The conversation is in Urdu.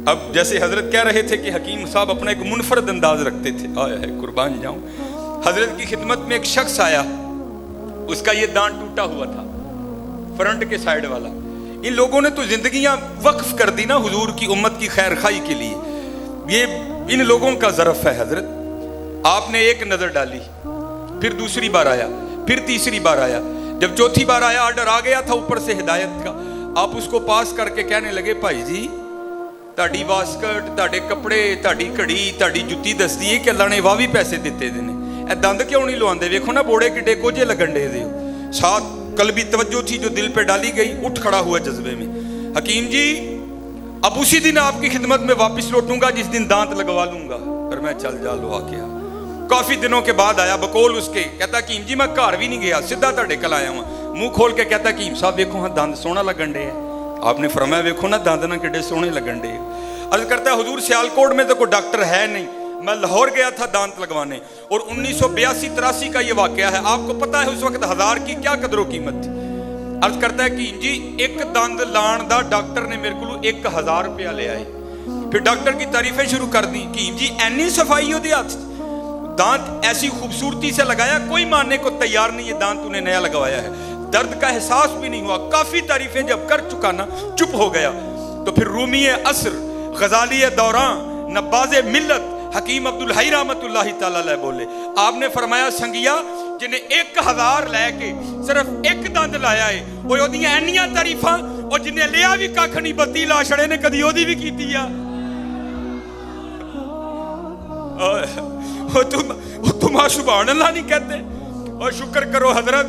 اب جیسے حضرت کہہ رہے تھے کہ حکیم صاحب اپنا ایک منفرد انداز رکھتے تھے، آیا ہے قربان جاؤں، حضرت کی خدمت میں ایک شخص آیا، اس کا یہ دانت ٹوٹا ہوا تھا فرنٹ کے سائیڈ والا. ان لوگوں نے تو زندگیاں وقف کر دی نا حضور کی امت کی خیر خائی کے لیے. یہ ان لوگوں کا ظرف ہے حضرت. آپ نے ایک نظر ڈالی، پھر دوسری بار آیا، پھر تیسری بار آیا، جب چوتھی بار آیا آرڈر آ گیا تھا اوپر سے ہدایت کا، آپ اس کو پاس کر کے کہنے لگے بھائی جی تہاڈی واسکٹ، تہاڈے کپڑے، تہاڈی گھڑی، تہاڈی جُتی دستی ہے کہ اللہ نے واہ بھی پیسے دیتے نے، اے دند کیوں نہیں لواندے؟ ویکھو نا بوڑے کڈے کوجے لگن دے دے. ساتھ قلبی توجہ تھی جو دل پہ ڈالی گئی، اٹھ کھڑا ہوا جذبے میں. حکیم جی اب اسی دن آپ کی خدمت میں واپس لوٹوں گا جس دن دانت لگوا لوں گا. پھر میں چل جا لوا کے آ. کافی دنوں کے بعد آیا بقول اس کے، کہتا حکیم جی میں گھر بھی نہیں گیا، سیدھا تہاڈے کل آیا ہوں. منہ کھول کے کہتا حکیم صاحب ویکھو ہاں دند سونا لگن دے. آپ نے فرمایا ویکھو نا دند نہ کڈے سونے لگن دے. عرض کرتا ہے حضور سیالکوٹ میں تو کوئی ڈاکٹر ہے نہیں، میں لاہور گیا تھا دانت لگوانے، اور 1982-83 کا یہ واقعہ ہے. آپ کو پتہ ہے اس وقت 1000 کی کیا قدر و قیمت تھی. عرض کرتا ہے کہ جی ایک دند لان دا ڈاکٹر نے میرے کو 1000 روپیہ لے آئے. پھر ڈاکٹر کی تعریفیں شروع کر دی کہ جی اینی صفائی ہوتی ہاتھ، دانت ایسی خوبصورتی سے لگایا کوئی ماننے کو تیار نہیں یہ دانت تو نے نیا لگوایا ہے، درد کا احساس بھی نہیں ہوا. کافی تعریفیں جب کر چکا نا چپ ہو گیا. تو پھر رومی عصر، غزالی دوران، نباز ملت حکیم عبدالحی رحمت اللہ تعالی علیہ بولے، آپ نے فرمایا سنگیا جنہیں 1000 لے کے صرف ایک دند لایا ہے وہ اودیاں اینیاں تعریفاں، اور جنہیں لیا بھی کھ نہیں بتی لا چھڑے نے کدی اودی بھی کیتی آ. تم سبحان اللہ نہیں کہتے؟ اور شکر کرو حضرت